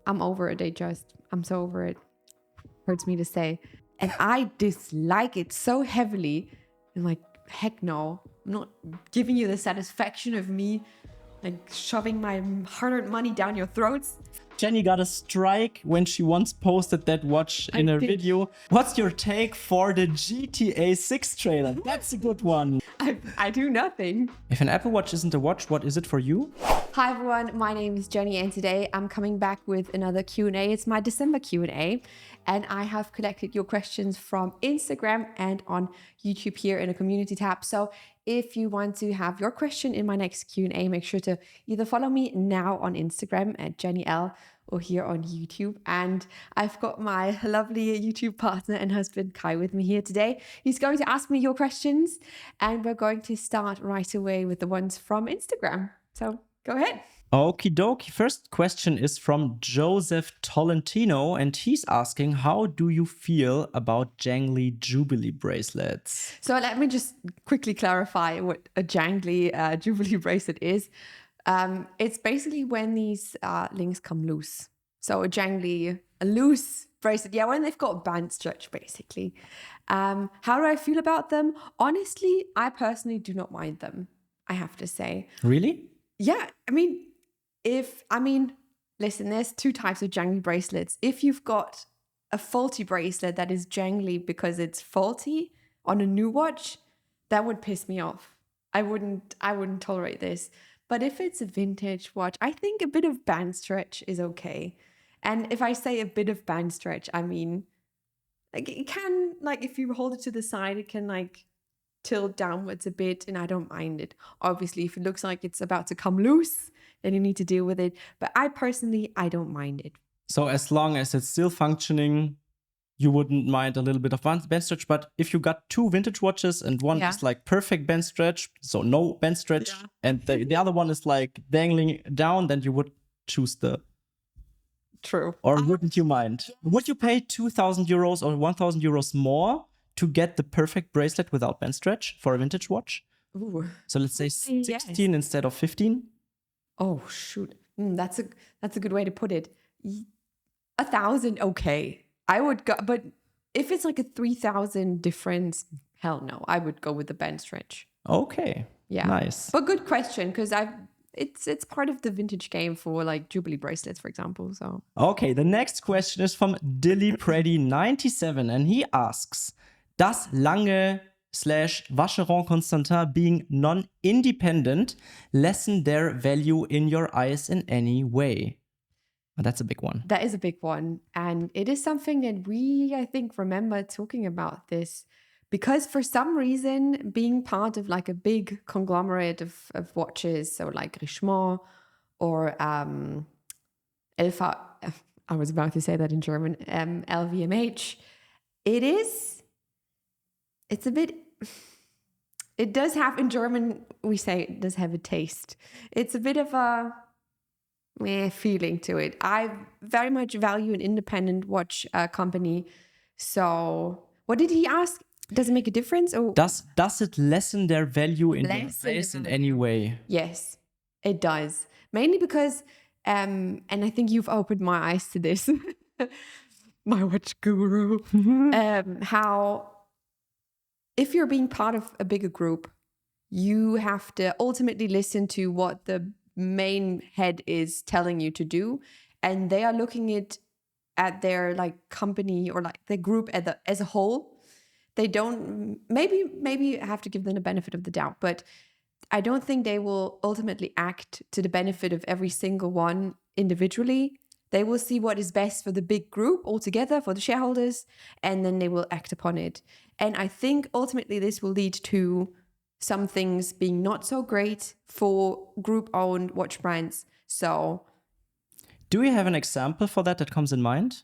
I'm over it, Datejust. I'm so over it. Hurts me to say. And I dislike it so heavily. I'm like, heck no. I'm not giving you the satisfaction of me like shoving my hard-earned money down your throats. Jenni got a strike when she once posted that watch in her video. What's your take for the GTA 6 trailer? That's a good one. I do nothing. If an Apple Watch isn't a watch, what is it for you? Hi everyone, my name is Jenni and today I'm coming back with another Q&A. It's my December Q&A and I have collected your questions from Instagram and on YouTube here in a community tab. So if you want to have your question in my next Q&A, make sure to either follow me now on Instagram at Jenni L or here on YouTube. And I've got my lovely YouTube partner and husband Kai with me here today. He's going to ask me your questions and we're going to start right away with the ones from Instagram. So go ahead. Okie dokie. First question is from Joseph Tolentino, and he's asking, how do you feel about jangly Jubilee bracelets? So let me just quickly clarify what a jangly Jubilee bracelet is. It's basically when these links come loose. So a loose bracelet. Yeah, when they've got band stretch, basically. How do I feel about them? Honestly, I personally do not mind them, I have to say. Really? Yeah, listen, there's two types of jangly bracelets. If you've got a faulty bracelet that is jangly because it's faulty on a new watch, that would piss me off. I wouldn't tolerate this. But if it's a vintage watch, I think a bit of band stretch is okay. And if I say a bit of band stretch, I mean, like it can, like if you hold it to the side, it can like tilt downwards a bit and I don't mind it. Obviously, if it looks like it's about to come loose, then you need to deal with it. But I don't mind it. So as long as it's still functioning, you wouldn't mind a little bit of band stretch. But if you got two vintage watches and one is like perfect band stretch, so no band stretch, and the other one is like dangling down, then you would choose the... True. Or wouldn't you mind? Would you pay 2,000 euros or 1,000 euros more to get the perfect bracelet without band stretch for a vintage watch? Ooh. So let's say 16 instead of 15. Oh shoot, that's a good way to put it. 1,000, okay, I would go, but if it's like a 3,000 difference, hell no, I would go with the band stretch. Okay, yeah, nice. But good question, because it's part of the vintage game for like Jubilee bracelets, for example. So okay, the next question is from DillyPreddy97, and he asks, does Lange / Vacheron Constantin being non-independent lessen their value in your eyes in any way? And that's a big one. That is a big one. And it is something that we, I think, remember talking about this because for some reason, being part of like a big conglomerate of watches, so like Richemont or Elfa, I was about to say that in German, LVMH, it's a bit, it does have, in German, we say it does have a taste. It's a bit of a feeling to it. I very much value an independent watch company. So what did he ask? Does it make a difference? Or does it lessen their value in your eyes in any way? Yes, it does. Mainly because, and I think you've opened my eyes to this, my watch guru, how if you're being part of a bigger group, you have to ultimately listen to what the main head is telling you to do. And they are looking at their like company or like the group as a whole. They don't, maybe have to give them the benefit of the doubt, but I don't think they will ultimately act to the benefit of every single one individually. They will see what is best for the big group altogether, for the shareholders, and then they will act upon it. And I think ultimately this will lead to some things being not so great for group-owned watch brands. So, do you have an example for that comes in mind?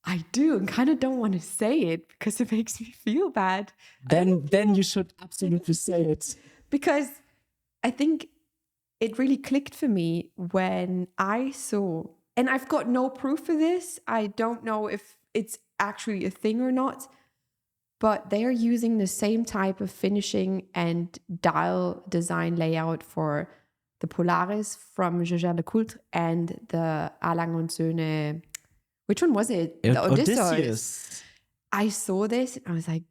I do, and kind of don't want to say it because it makes me feel bad. Then you should absolutely say it. Because I think it really clicked for me when I saw, and I've got no proof for this. I don't know if it's actually a thing or not, but they are using the same type of finishing and dial design layout for the Polaris from Jaeger-LeCoultre and the A. Lange & Söhne. Which one was it? The Odysseus. I saw this and I was like,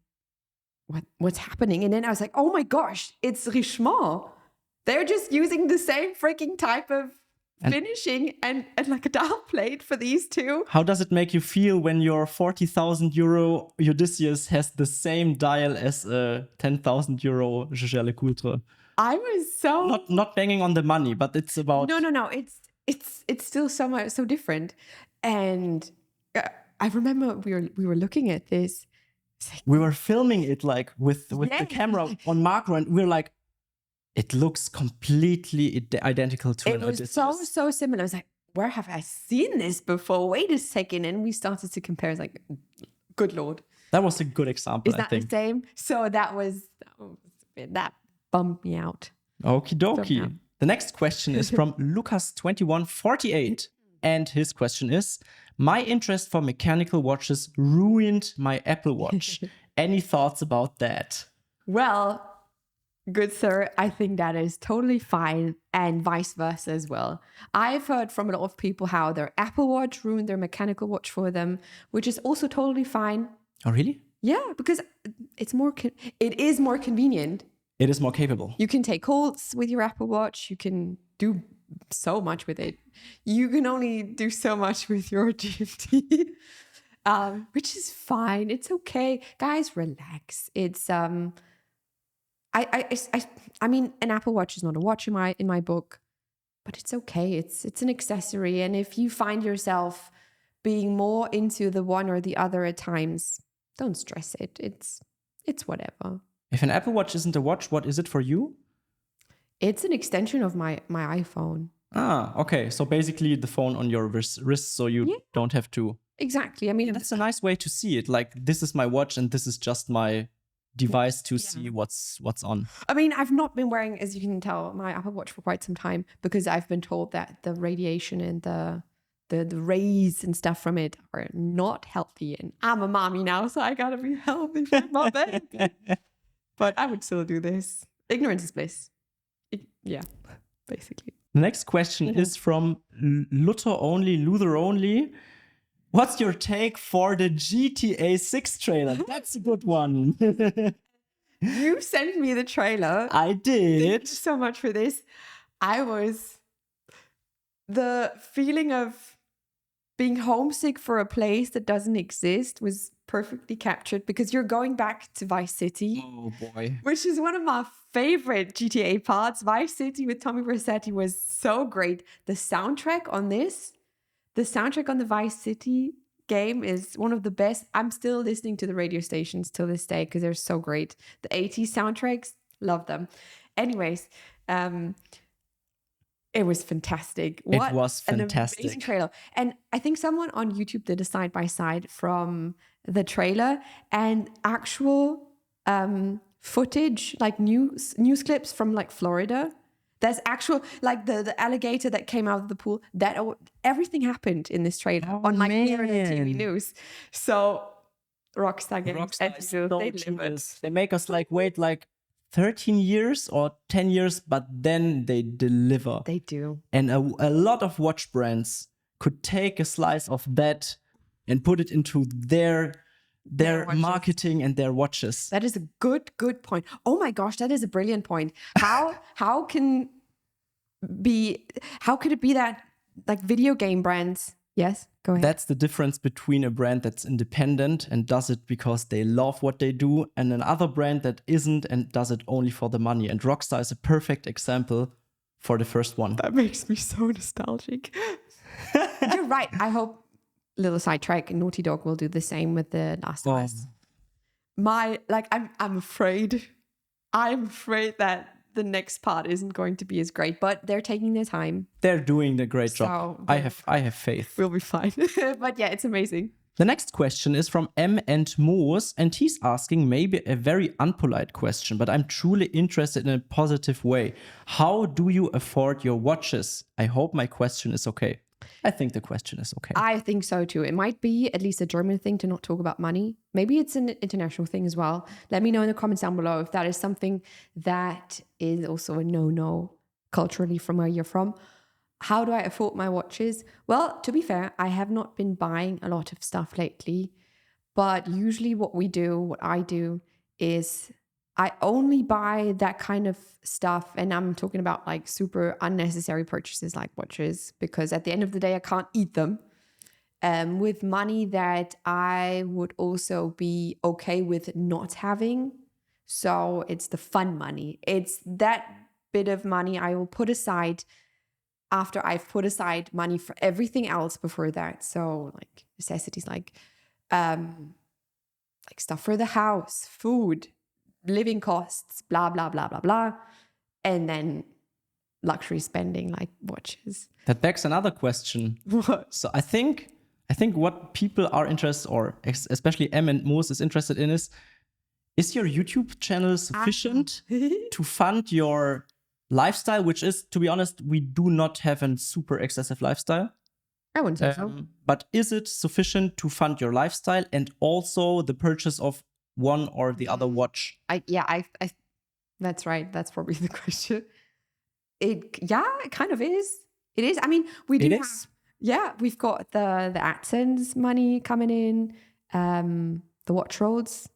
what's happening? And then I was like, oh my gosh, it's Richemont. They're just using the same freaking type of finishing and like a dial plate for these two. How does it make you feel when your 40,000 euro Odysseus has the same dial as a 10,000 euro Jaeger-LeCoultre? I was so not banging on the money, but it's about no. It's still so different. And I remember we were looking at this. Like, we were filming it like with the camera on macro, and we were like, it looks completely identical to an Odysseus. It was so similar. I was like, where have I seen this before? Wait a second. And we started to compare. It's like, good Lord. That was a good example, Is that the same? So that bummed me out. Okie dokie. The next question is from Lucas2148. And his question is, my interest for mechanical watches ruined my Apple Watch. Any thoughts about that? Well, good sir, I think that is totally fine, and vice versa as well. I've heard from a lot of people how their Apple Watch ruined their mechanical watch for them, which is also totally fine. Oh, really? Yeah, because it is more convenient. It is more capable. You can take calls with your Apple Watch. You can do so much with it. You can only do so much with your GMT, which is fine. It's okay, guys. Relax. It's I mean, an Apple Watch is not a watch in my book, but it's okay. It's an accessory, and if you find yourself being more into the one or the other at times, don't stress it. It's whatever. If an Apple Watch isn't a watch, what is it for you? It's an extension of my iPhone. Ah, okay. So basically the phone on your wrist, so you don't have to. Exactly. I mean, that's a nice way to see it. Like, this is my watch and this is just my device to see what's on. I mean, I've not been wearing, as you can tell, my Apple Watch for quite some time because I've been told that the radiation and the rays and stuff from it are not healthy. And I'm a mommy now, so I gotta be healthy for my baby. But I would still do this. Ignorance is bliss. Yeah, basically. The next question is from Luther Only. What's your take for the GTA 6 trailer? That's a good one. You sent me the trailer. I did. Thank you so much for this. The feeling of being homesick for a place that doesn't exist was perfectly captured because you're going back to Vice City. Oh boy. Which is one of my favorite GTA parts. Vice City with Tommy Vercetti was so great. The soundtrack on the Vice City game is one of the best. I'm still listening to the radio stations till this day because they're so great. The 80s soundtracks, love them. Anyways, it was fantastic. It was fantastic. An amazing trailer. And I think someone on YouTube did a side-by-side from the trailer and actual footage, like news clips from like Florida. There's actual, like the alligator that came out of the pool. Everything happened in this trailer on like here in the TV news. So Rockstar Games, they delivered. They make us like wait like 13 years or 10 years, but then they deliver. They do. And a lot of watch brands could take a slice of that and put it into their marketing and their watches. That is a good point. Oh my gosh, that is a brilliant point. How could it be that like video game brands? Yes, go ahead. That's the difference between a brand that's independent and does it because they love what they do, and another brand that isn't and does it only for the money. And Rockstar is a perfect example for the first one. That makes me so nostalgic. You're right. I hope, little sidetrack, Naughty Dog will do the same with The Last of Us. I'm afraid that the next part isn't going to be as great, but they're taking their time. They're doing a great job. I have faith. We'll be fine. But yeah, it's amazing. The next question is from M and Moos, and he's asking maybe a very unpolite question, but I'm truly interested in a positive way. How do you afford your watches? I hope my question is okay. I think the question is okay. I think so too. It might be at least a German thing to not talk about money. Maybe it's an international thing as well. Let me know in the comments down below if that is something that is also a no-no culturally from where you're from. How do I afford my watches? Well, to be fair, I have not been buying a lot of stuff lately, but usually what I do is I only buy that kind of stuff, and I'm talking about like super unnecessary purchases like watches, because at the end of the day, I can't eat them. With money that I would also be okay with not having. So it's the fun money. It's that bit of money I will put aside after I've put aside money for everything else before that. So like necessities like stuff for the house, food, living costs, blah, blah, blah, blah, blah. And then luxury spending like watches. That begs another question. What? So I think what people are interested, or especially Em and Moos is interested in, is your YouTube channel sufficient to fund your lifestyle, which is, to be honest, we do not have a super excessive lifestyle. I wouldn't say so. But is it sufficient to fund your lifestyle and also the purchase of one or the other watch? I that's right. That's probably the question. It kind of is. It is. I mean, we do we've got the AdSense money coming in, the watch roads,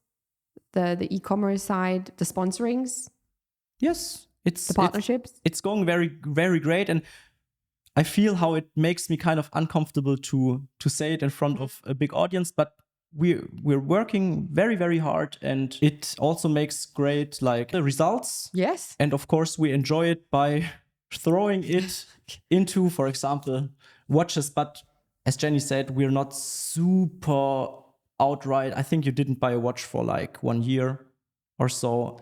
the e-commerce side, the sponsorings. Yes, it's the partnerships. It's going very, very great, and I feel how it makes me kind of uncomfortable to say it in front of a big audience, but we're working very, very hard, and it also makes great results. Yes. And of course, we enjoy it by throwing it into, for example, watches. But as Jenni said, we're not super outright. I think you didn't buy a watch for like 1 year or so.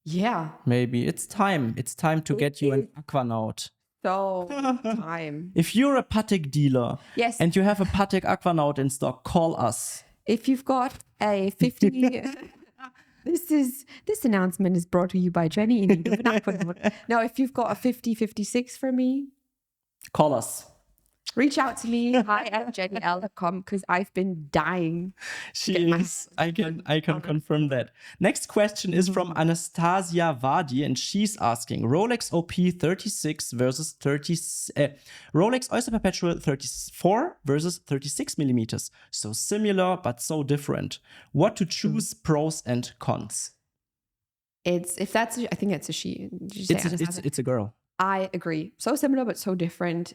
Yeah. Maybe it's time. It's time to get you an Aquanaut. So time. If you're a Patek dealer, yes, and you have a Patek Aquanaut in stock, call us. If you've got a 50, this announcement is brought to you by Jenni in need of an Aquanaut. Now, if you've got a 5056 for me, call us. Reach out to me, hi@jenniel.com, because I've been dying. She is. I can confirm that. Next question is from Anastasia Vadi, and she's asking Rolex OP 36 versus Rolex Oyster Perpetual 34 versus 36 millimeters. So similar, but so different. What to choose, pros and cons? I think it's a she. It's a girl. I agree. So similar, but so different.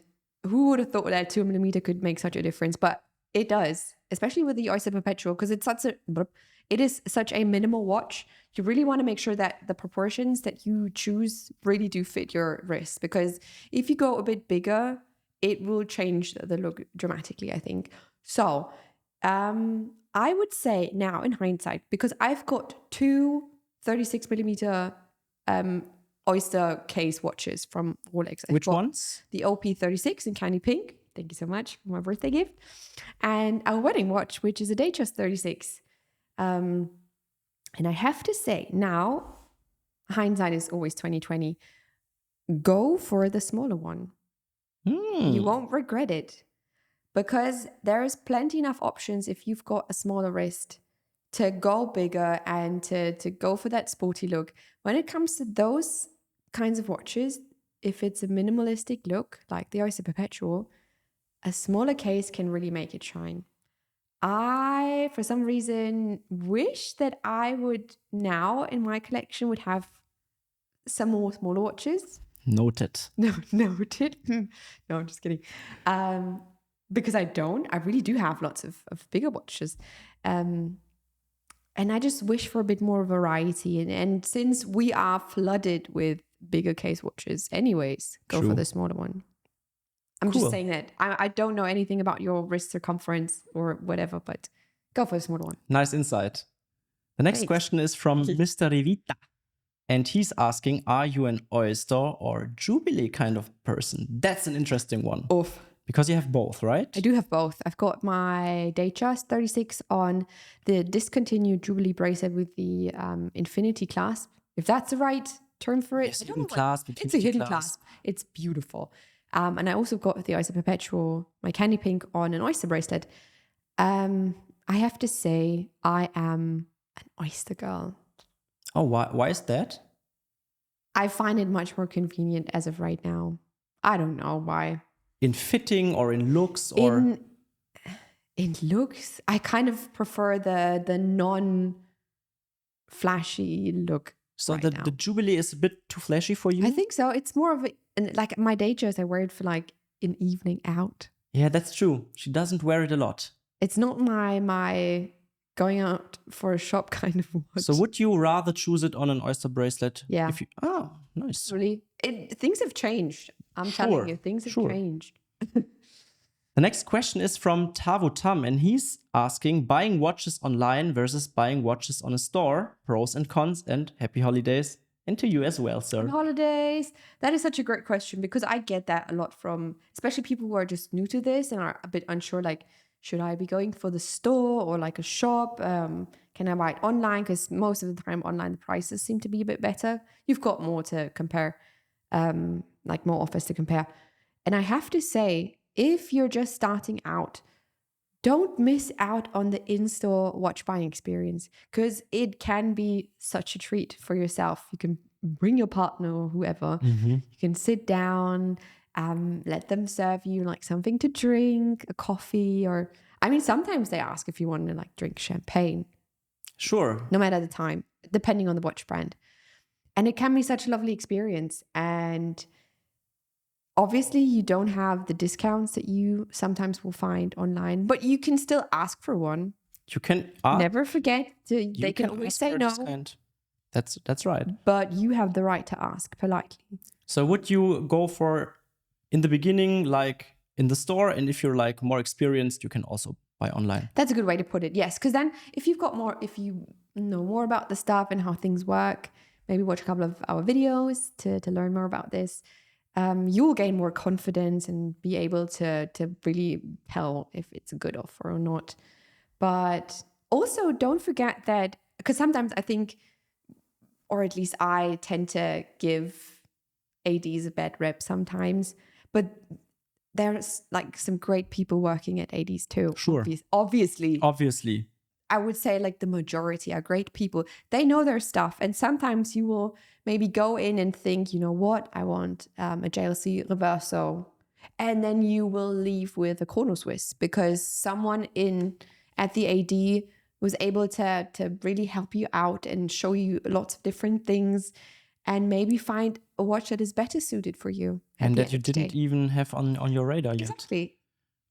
Who would have thought that 2 millimeter could make such a difference? But it does, especially with the Oyster Perpetual, because it is such a minimal watch. You really want to make sure that the proportions that you choose really do fit your wrist, because if you go a bit bigger, it will change the look dramatically, I think. So I would say now in hindsight, because I've got two 36 millimeter Oyster case watches from Rolex. Which ones? The OP36 in candy pink. Thank you so much for my birthday gift. And a wedding watch, which is a Datejust 36. And I have to say, now, hindsight is always 2020. Go for the smaller one. You won't regret it. Because there's plenty enough options if you've got a smaller wrist to go bigger and to go for that sporty look. When it comes to those kinds of watches, if it's a minimalistic look like the Oyster Perpetual, a smaller case can really make it shine. I, for some reason, wish that I would now in my collection would have some more smaller watches. Noted. No, noted. No, I'm just kidding. Because I really do have lots of bigger watches. And I just wish for a bit more variety. And since we are flooded with bigger case watches anyways, go for the smaller one. I'm just saying that. I don't know anything about your wrist circumference or whatever, but go for the smaller one. Nice insight. The next question is from Mr. Rivita. And he's asking, are you an Oyster or Jubilee kind of person? That's an interesting one. Oof. Because you have both, right? I do have both. I've got my Datejust 36 on the discontinued Jubilee bracelet with the infinity clasp. If that's the right term for it. Yes, hidden clasp. It's a hidden clasp. It's beautiful. And I also got the Oyster Perpetual, my candy pink, on an Oyster bracelet. I have to say, I am an Oyster girl. Oh, why is that? I find it much more convenient as of right now. I don't know why. In fitting or in looks or in looks, I kind of prefer the non-flashy look. so right the now. the Jubilee is a bit too flashy for you? I think so. It's more of like my Datejust. I wear it for like an evening out. Yeah, that's true. She doesn't wear it a lot. It's not my going out for a shop kind of watch. So would you rather choose it on an Oyster bracelet? Yeah. Oh, nice. Really, things have changed. I'm telling you, things have changed. The next question is from Tavu Tam, and he's asking, buying watches online versus buying watches on a store, pros and cons, and happy holidays. And to you as well, sir. Holidays. That is such a great question because I get that a lot from, especially people who are just new to this and are a bit unsure, like, should I be going for the store or like a shop? Can I buy it online? Because most of the time online, the prices seem to be a bit better. You've got more to compare, like more offers to compare. And I have to say, if you're just starting out, don't miss out on the in-store watch buying experience because it can be such a treat for yourself. You can bring your partner or whoever. You can sit down, let them serve you like something to drink, a coffee, or I mean, sometimes they ask if you want to like drink champagne. Sure. No matter the time, depending on the watch brand. And it can be such a lovely experience. And obviously, you don't have the discounts that you sometimes will find online, but you can still ask for one. You can ask. Never forget they can always say no. That's right. But you have the right to ask politely. So would you go for in the beginning, like in the store, and if you're like more experienced, you can also buy online? That's a good way to put it. Yes, because then if you know more about the stuff and how things work, maybe watch a couple of our videos to learn more about this. You will gain more confidence and be able to really tell if it's a good offer or not. But also don't forget that, because sometimes I think, or at least I tend to give ADs a bad rep sometimes, but there's like some great people working at ADs too. Sure. Obviously. I would say like the majority are great people. They know their stuff. And sometimes you will maybe go in and think, you know what, I want a JLC Reverso. And then you will leave with a Chrono Swiss because someone at the AD was able to really help you out and show you lots of different things and maybe find a watch that is better suited for you. And that you didn't even have on your radar yet. Exactly.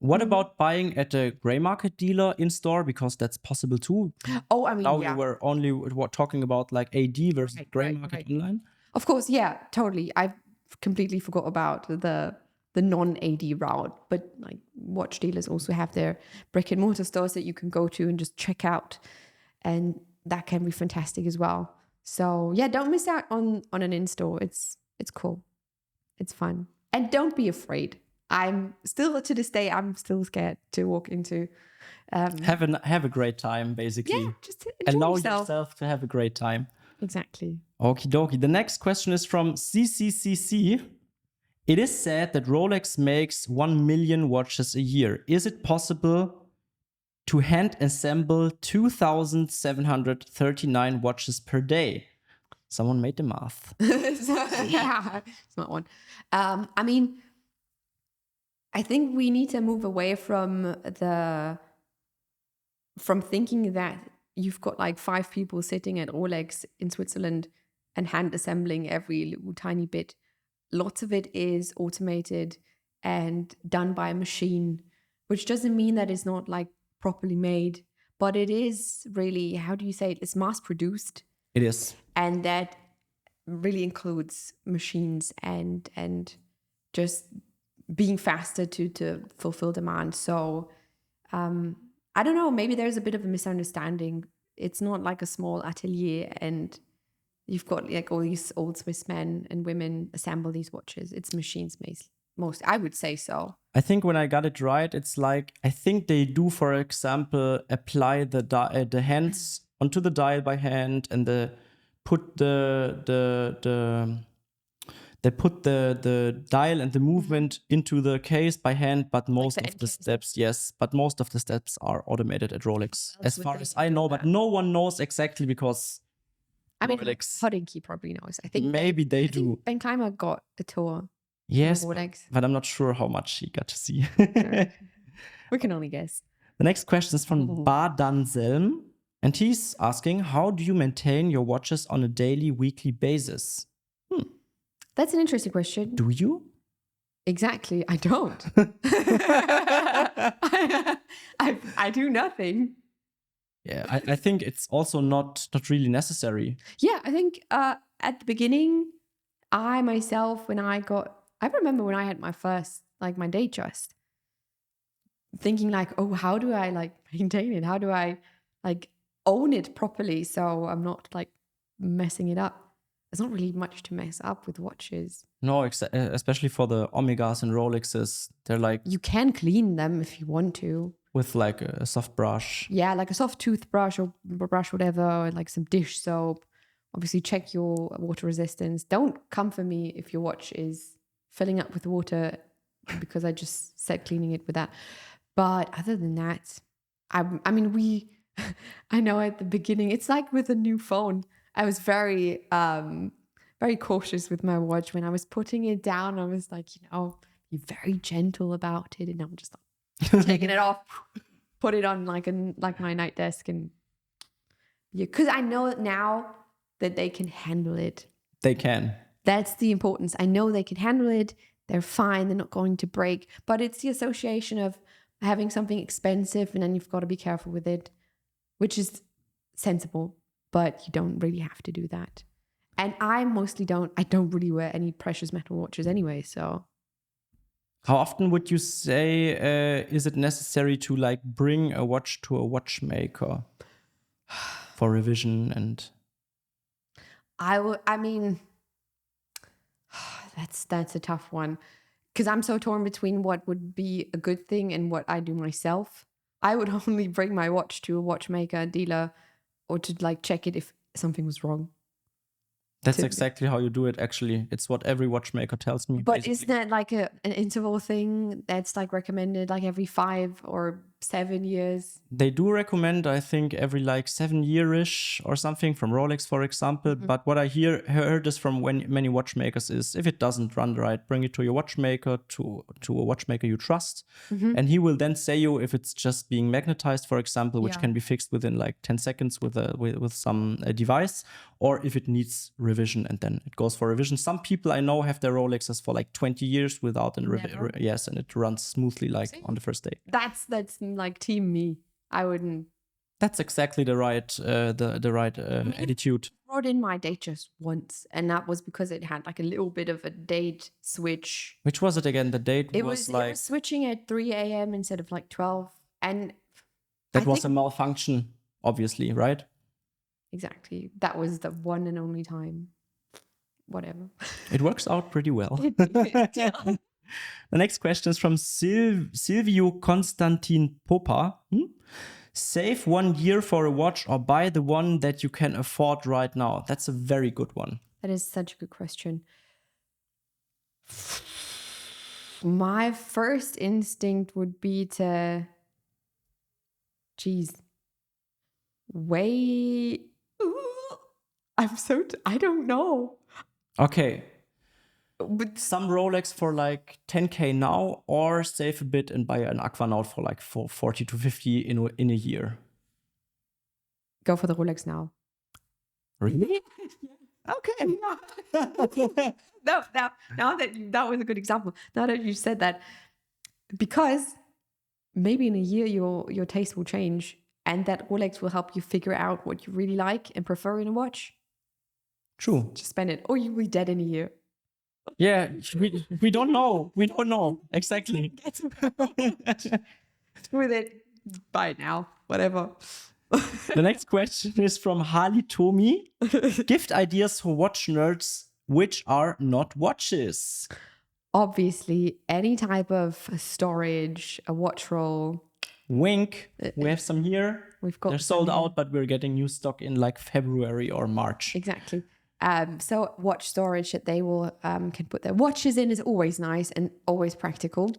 What about buying at a gray market dealer in store? Because that's possible too. Oh, I mean, now we were only talking about like AD versus gray market online. Of course, yeah, totally. I completely forgot about the non-AD route, but like watch dealers also have their brick and mortar stores that you can go to and just check out, and that can be fantastic as well. So yeah, don't miss out on an in-store. It's cool, it's fun, and don't be afraid. I'm still to this day, I'm still scared to walk into. Have a great time, basically. Yeah, just allow yourself to have a great time. Exactly. Okie dokie. The next question is from CCCC. It is said that Rolex makes 1 million watches a year. Is it possible to hand assemble 2,739 watches per day? Someone made the math. Yeah, it's not one. I mean, I think we need to move away from thinking that you've got like 5 people sitting at Rolex in Switzerland and hand assembling every little tiny bit. Lots of it is automated and done by a machine, which doesn't mean that it's not like properly made, but it is really, how do you say it? It's mass produced. It is. And that really includes machines and just being faster to fulfill demand. So I don't know, maybe there's a bit of a misunderstanding. It's not like a small atelier and you've got like all these old Swiss men and women assemble these watches. It's machines most, I would say so. I think when I got it right, it's like, I think they do, for example, apply the hands onto the dial by hand and put the dial and the movement into the case by hand, but most of the steps are automated at Rolex, as far as I know, but no one knows exactly because I mean, Rolex. Hodinky probably knows. I think Maybe they I think do. Ben Clymer got a tour. Yes, Rolex. but I'm not sure how much he got to see. We can only guess. The next question is from Badanselm, and he's asking, how do you maintain your watches on a daily, weekly basis? That's an interesting question. Do you? Exactly. I don't. I do nothing. Yeah, I think it's also not really necessary. Yeah, I think at the beginning, I remember when I had my first, like my Datejust, thinking like, oh, how do I like maintain it? How do I like own it properly so I'm not like messing it up? There's not really much to mess up with watches. No, especially for the Omegas and Rolexes, they're like You can clean them if you want to. with like a soft brush. Yeah, like a soft toothbrush or brush, whatever, or like some dish soap. Obviously, check your water resistance. Don't come for me if your watch is filling up with water because I just said cleaning it with that. But other than that, I mean, I know at the beginning, it's like with a new phone. I was very, very cautious with my watch. When I was putting it down, I was like, be very gentle about it. And I'm just like taking it off, put it on like my night desk. And yeah, because I know now that they can handle it. They can. That's the importance. I know they can handle it. They're fine. They're not going to break. But it's the association of having something expensive and then you've got to be careful with it, which is sensible, but you don't really have to do that. And I don't really wear any precious metal watches anyway, so. How often would you say is it necessary to like bring a watch to a watchmaker for revision? And I mean, that's a tough one because I'm so torn between what would be a good thing and what I do myself. I would only bring my watch to a watchmaker, dealer, or to like check it if something was wrong. that's exactly how you do it, actually. It's what every watchmaker tells me. But basically. isn't that like an interval thing that's like recommended like every 5 or 7 years? They do recommend, I think, every like 7-year-ish or something from Rolex, for example. But what I heard is from many watchmakers is if it doesn't run right, bring it to your watchmaker, to a watchmaker you trust. And he will then say you if it's just being magnetized, for example, which can be fixed within like 10 seconds with some device, or if it needs revision, and then it goes for revision. Some people I know have their Rolexes for like 20 years without yes, and it runs smoothly like on the first day. That's like team me. I wouldn't. That's exactly the right attitude. I brought in my Datejust once, and that was because it had like a little bit of a date switch. Which was it again? The date It was was switching at 3 a.m. instead of like 12, and that was a malfunction, obviously, right? Exactly. That was the one and only time. Whatever. It works out pretty well. The next question is from Silvio Constantin Popa. Save 1 year for a watch or buy the one that you can afford right now. That's a very good one. That is such a good question. My first instinct would be to, wait. I don't know. Okay. With some Rolex for like 10K now, or save a bit and buy an Aquanaut for like 40 to 50 in a year. Go for the Rolex now. Really? Okay. No, now that was a good example. Now that you said that, because maybe in a year your taste will change, and that Rolex will help you figure out what you really like and prefer in a watch. True. Just spend it, or you'll be dead in a year. Yeah, we don't know. We don't know. Exactly. With it. Buy it now. Whatever. The next question is from Harley Tomi. Gift ideas for watch nerds which are not watches. Obviously, any type of storage, a watch roll. Wink. We have some here. They're sold out, but we're getting new stock in like February or March. Exactly. So watch storage that they will can put their watches in is always nice and always practical.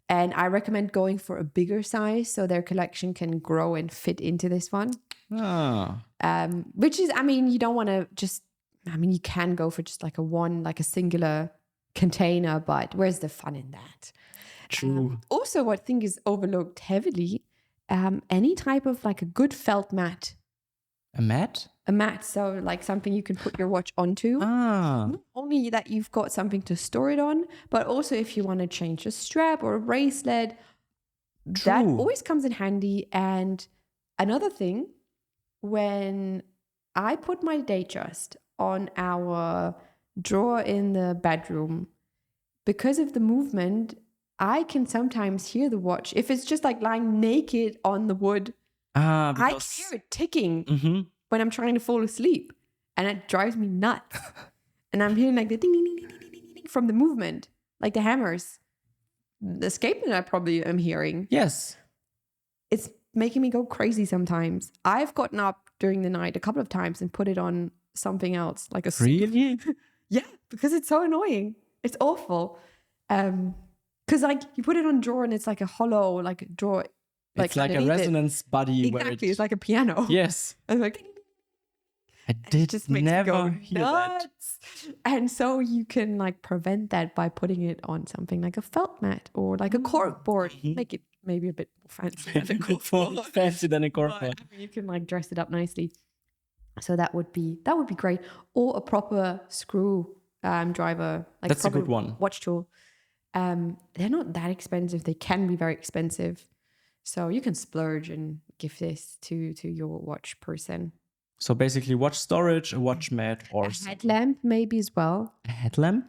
And I recommend going for a bigger size so their collection can grow and fit into this one. Which is, I mean, you don't want to just, I mean, you can go for just like a singular container, but where's the fun in that? True. Also, what I think is overlooked heavily, any type of like a good felt mat. A mat? A mat, so like something you can put your watch onto. Not only that you've got something to store it on, but also if you want to change a strap or a bracelet, that always comes in handy. And another thing, when I put my Datejust on our drawer in the bedroom, because of the movement, I can sometimes hear the watch. If it's just like lying naked on the wood, I can hear it ticking when I'm trying to fall asleep. And it drives me nuts. And I'm hearing like the ding, ding, ding, ding, ding, ding, ding from the movement, like the hammers. The escapement I probably am hearing. Yes. It's making me go crazy sometimes. I've gotten up during the night a couple of times and put it on something else. Like a Really? Yeah, because it's so annoying. It's awful. Because like you put it on drawer and it's like a hollow, like a drawer. It's like a resonance body. Exactly, it's like a piano. Yes. And like, I did just makes never me go hear nuts. that. And so you can like prevent that by putting it on something like a felt mat or like a cork board. Make it maybe a bit more fancy than a cork board. Fancy than a cork board. But you can like dress it up nicely. So that would be great. Or a proper screw driver. Like that's a good one. Watch tool. They're not that expensive. They can be very expensive. So you can splurge and give this to your watch person. So basically watch storage, a watch mat, or a headlamp maybe as well. A headlamp?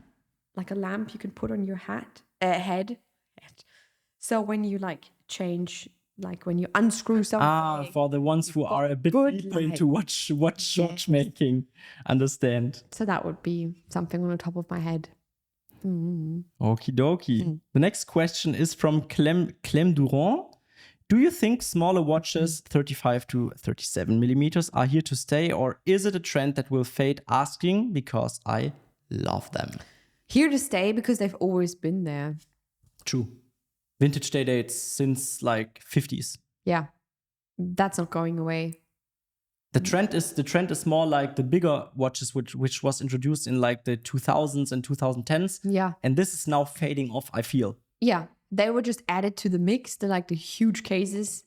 Like a lamp you can put on your head. So when you like change, like when you unscrew something. For the ones who are a bit deeper into watchmaking. Understand. So that would be something on the top of my head. Okie dokie. The next question is from Clem Durand. Do you think smaller watches, 35 to 37 millimeters, are here to stay, or is it a trend that will fade? Asking because I love them. Here to stay because they've always been there. True. Vintage day dates since like 50s. Yeah, that's not going away. The trend is more like the bigger watches, which was introduced in like the 2000s and 2010s. Yeah, and this is now fading off, I feel. Yeah. They were just added to the mix. They're like the huge cases.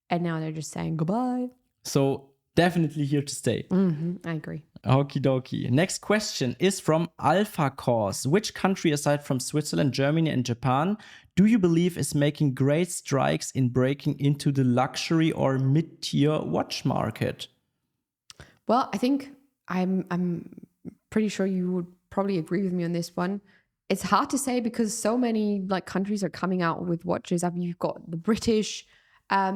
And now they're just saying goodbye. So definitely here to stay. I agree. Okie dokie. Next question is from Alpha Course. Which country aside from Switzerland, Germany, and Japan do you believe is making great strides in breaking into the luxury or mid-tier watch market? Well, I think I'm pretty sure you would probably agree with me on this one. It's hard to say because so many like countries are coming out with watches. I mean, you've got the British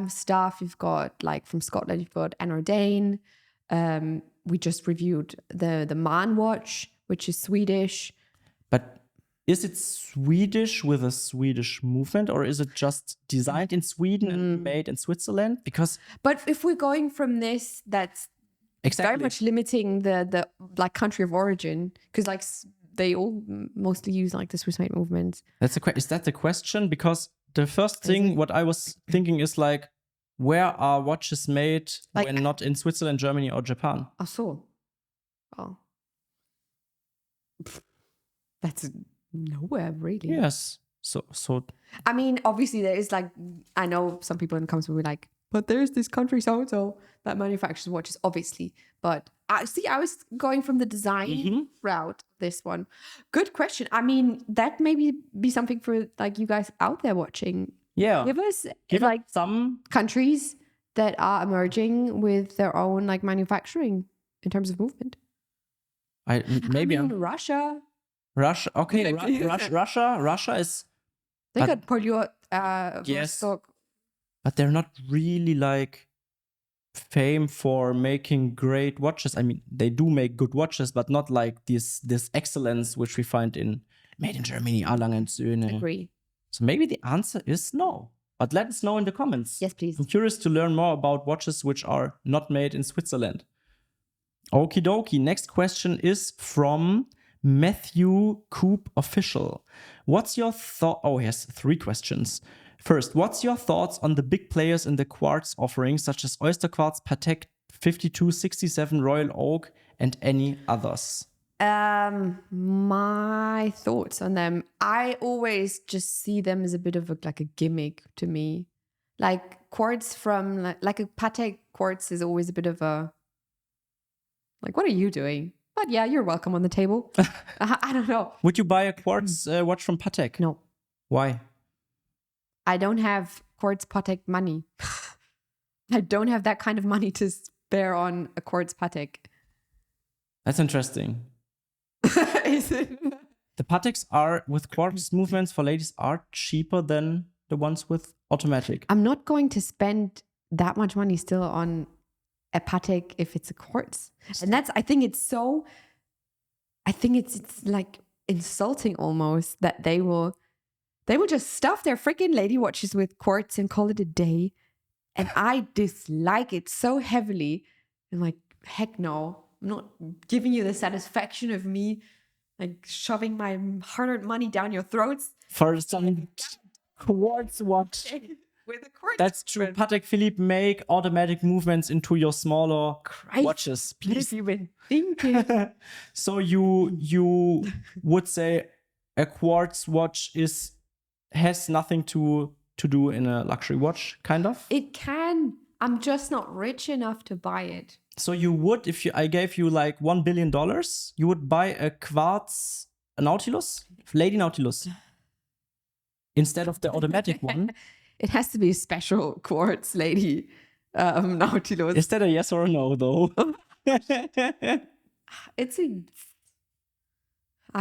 stuff. You've got like from Scotland, you've got Anordane. We just reviewed the Man watch, which is Swedish. But is it Swedish with a Swedish movement, or is it just designed in Sweden and made in Switzerland? But if we're going from this, that's very much limiting the like country of origin, because like they all mostly use like the Swiss made movements. Is that the question? Because the first thing what I was thinking is like, where are watches made when not in Switzerland, Germany, or Japan? Ach so. Oh. That's nowhere really. Yes. So. I mean, obviously there is like, I know some people in the comments will be like, but there's this country so-and-so that manufactures watches, obviously. But I was going from the design route, this one. Good question. I mean, that maybe be something for like you guys out there watching. Yeah. Give like some countries that are emerging with their own like manufacturing in terms of movement. Russia. Okay. Russia is. They got Polio. Yes. But they're not really like famed for making great watches. I mean, they do make good watches, but not like this excellence which we find in made in Germany, Erlangen & Söhne. Agree. So maybe the answer is no. But let us know in the comments. Yes, please. I'm curious to learn more about watches which are not made in Switzerland. Okie dokie. Next question is from Matthew Coop Official. What's your thought? Oh, he has 3 questions. First, what's your thoughts on the big players in the quartz offerings such as Oyster Quartz, Patek 5267 Royal Oak, and any others? My thoughts on them. I always just see them as a bit of like a gimmick to me. Like quartz from like a Patek quartz is always a bit of a like, what are you doing? But yeah, you're welcome on the table. I don't know. Would you buy a quartz watch from Patek? No, Why? I don't have quartz Patek money. I don't have that kind of money to spare on a quartz Patek. That's interesting. Is it? The Pateks are with quartz movements for ladies are cheaper than the ones with automatic. I'm not going to spend that much money still on a Patek if it's a quartz. And I think it's like insulting almost that they will just stuff their freaking lady watches with quartz and call it a day. And I dislike it so heavily. I'm like, heck no. I'm not giving you the satisfaction of me like shoving my hard-earned money down your throats For some quartz watch. with a quartz. That's true. Patek Philippe make automatic movements into your smaller watches. What have Please. you been thinking? So you would say a quartz watch has nothing to do in a luxury watch, kind of? It can. I'm just not rich enough to buy it. So you would, I gave you like $1 billion, you would buy a quartz Nautilus, Lady Nautilus, instead of the automatic one. It has to be a special quartz lady Nautilus. Is that a yes or a no, though? I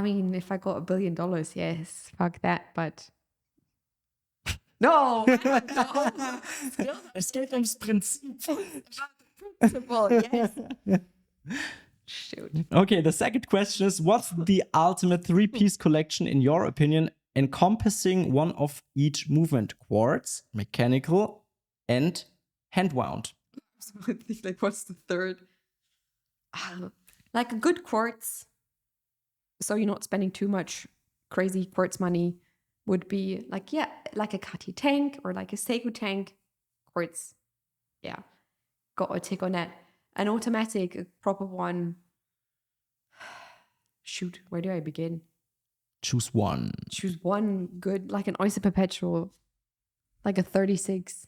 mean, if I got $1 billion, yes, fuck that, but no. Es geht ums Prinzip. Principle, yes. Shoot. Okay, the second question is, what's the ultimate three-piece collection in your opinion, encompassing one of each movement? Quartz, mechanical, and hand-wound. I think, like, what's the third? Like a good quartz, so you're not spending too much crazy quartz money, would be like, yeah, like a Cartier tank or like a Seiko tank. Quartz, yeah, got a tick on that. An automatic, a proper one. Shoot, where do I begin? Choose one. Choose one good, like an Oyster Perpetual, like a 36.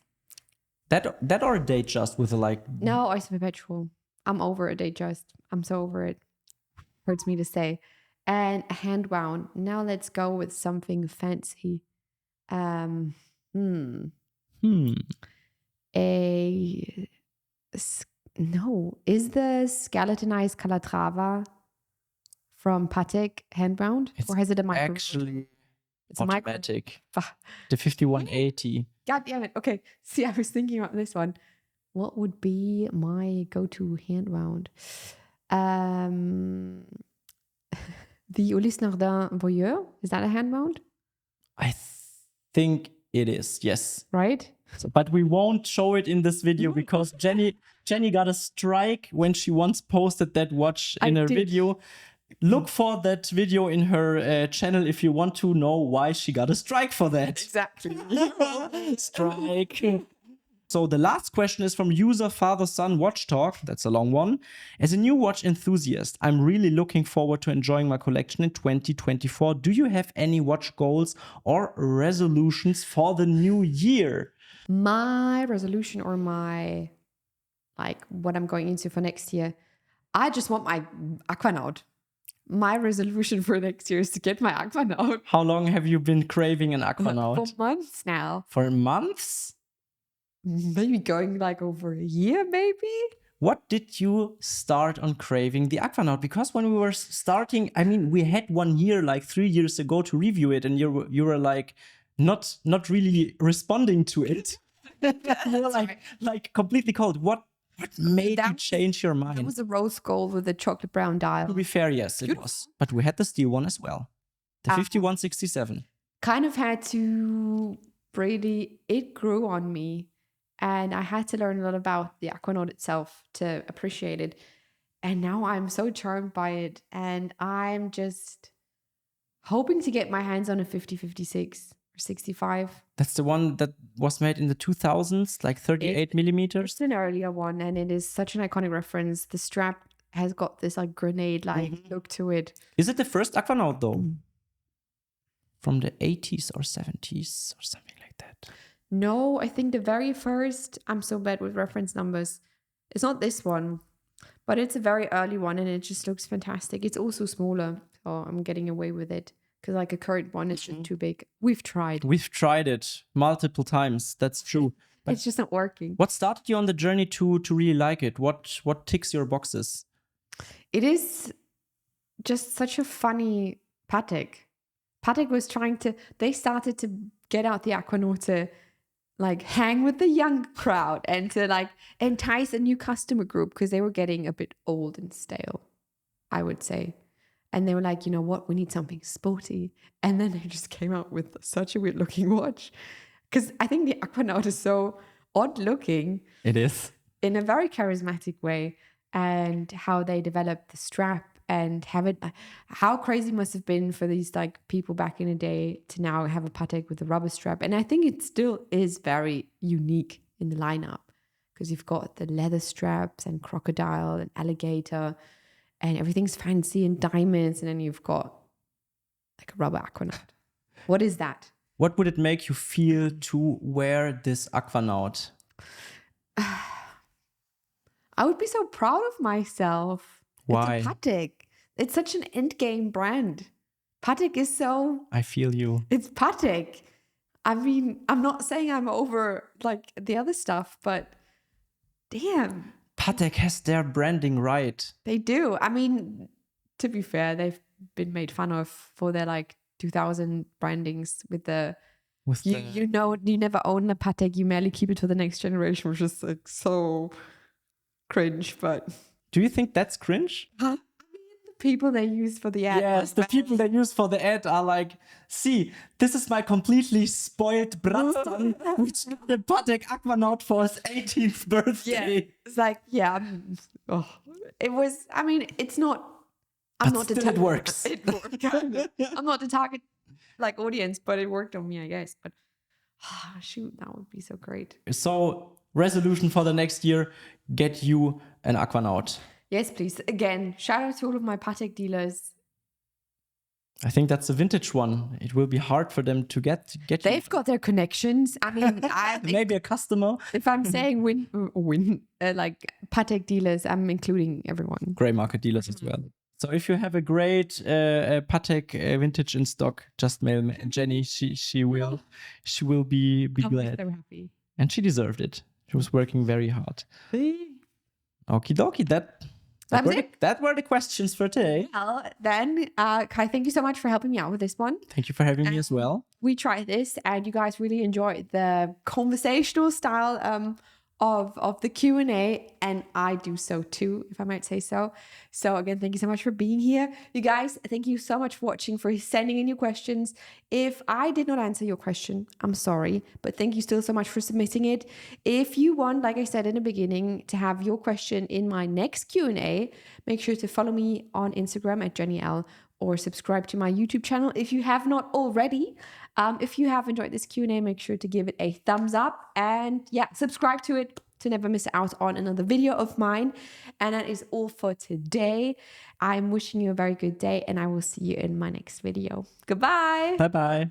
That or a Datejust with a like. No, Oyster Perpetual. I'm over a Datejust. I'm so over it. Hurts me to say. And a hand wound. Now let's go with something fancy. Is the skeletonized Calatrava from Patek hand wound, or has it a micro? Actually, it's automatic. The 5180. God damn it. Okay. See, I was thinking about this one. What would be my go-to hand wound? The Ulysse Nardin Voyeur. Is that a hand wound? I think it is, yes. Right? But we won't show it in this video because Jenni got a strike when she once posted that watch in a video. Look for that video in her channel if you want to know why she got a strike for that. Exactly. Strike. So the last question is from user Father Son Watch Talk. That's a long one. As a new watch enthusiast, I'm really looking forward to enjoying my collection in 2024. Do you have any watch goals or resolutions for the new year? My resolution or my, like, what I'm going into for next year, I just want my Aquanaut. My resolution for next year is to get my Aquanaut. How long have you been craving an Aquanaut? For months now. For months? Maybe going like over a year, maybe? What did you start on craving the Aquanaut? Because when we were starting, I mean, we had 1 year, like 3 years ago, to review it, and you were like not really responding to it. You were like completely cold. What made you change your mind? It was a rose gold with a chocolate brown dial. To be fair, yes, it was. But we had the steel one as well. The 5167. Kind of had to really, it grew on me. And I had to learn a lot about the Aquanaut itself to appreciate it. And now I'm so charmed by it. And I'm just hoping to get my hands on a 5056 or 65. That's the one that was made in the 2000s, like 38 millimeters. It's an earlier one, and it is such an iconic reference. The strap has got this like grenade-like look to it. Is it the first Aquanaut though? From the 80s or 70s or something like that? No, I think the very first, I'm so bad with reference numbers. It's not this one, but it's a very early one, and it just looks fantastic. It's also smaller, so I'm getting away with it. Because like a current one is just too big. We've tried. We've tried it multiple times. That's true. But it's just not working. What started you on the journey to really like it? What ticks your boxes? It is just such a funny Patek. Patek was they started to get out the Aquanaut to like hang with the young crowd and to like entice a new customer group because they were getting a bit old and stale, I would say. And they were like, you know what, we need something sporty. And then they just came out with such a weird looking watch. Because I think the Aquanaut is so odd looking. It is. In a very charismatic way. And how they developed the strap and have it, how crazy must have been for these like people back in the day to now have a Patek with a rubber strap. And I think it still is very unique in the lineup. Because you've got the leather straps and crocodile and alligator. And everything's fancy and diamonds. And then you've got like a rubber Aquanaut. What is that? What would it make you feel to wear this Aquanaut? I would be so proud of myself. Why? It's a Patek. It's such an endgame brand. Patek is so... I feel you. It's Patek. I mean, I'm not saying I'm over like the other stuff, but damn. Patek has their branding right. They do. I mean, to be fair, they've been made fun of for their like 2000 brandings with the you know, you never own a Patek, you merely keep it to the next generation, which is like so cringe. But do you think that's cringe? Huh? The people they use for the ad. Yes, the people they use for the ad are like, see, this is my completely spoiled Bratzon, which got the Patek Aquanaut for his 18th birthday. Yeah. It's like, yeah. It was, I mean, it's not, I'm but not still the target. It works. It worked. I'm not the target like audience, but it worked on me, I guess. But shoot, that would be so great. So, resolution for the next year, get you an Aquanaut. Yes, please. Again, shout out to all of my Patek dealers. I think that's a vintage one. It will be hard for them to get They've got their connections. I mean, maybe a customer. If I'm saying like Patek dealers, I'm including everyone. Grey market dealers as well. So if you have a great Patek vintage in stock, just mail me. Jenny. She will be glad. So happy. And she deserved it. She was working very hard. Okie dokie. That were the questions for today. Well, then, Kai, thank you so much for helping me out with this one. Thank you for having me as well. We tried this and you guys really enjoyed the conversational style of the Q&A, and I do so too, if I might say so. So again, thank you so much for being here. You guys, thank you so much for watching, for sending in your questions. If I did not answer your question, I'm sorry, but thank you still so much for submitting it. If you want, like I said in the beginning, to have your question in my next Q&A, make sure to follow me on Instagram at Jenni L, or subscribe to my YouTube channel if you have not already. If you have enjoyed this Q&A, make sure to give it a thumbs up and subscribe to it to never miss out on another video of mine. And that is all for today. I'm wishing you a very good day and I will see you in my next video. Goodbye. Bye-bye.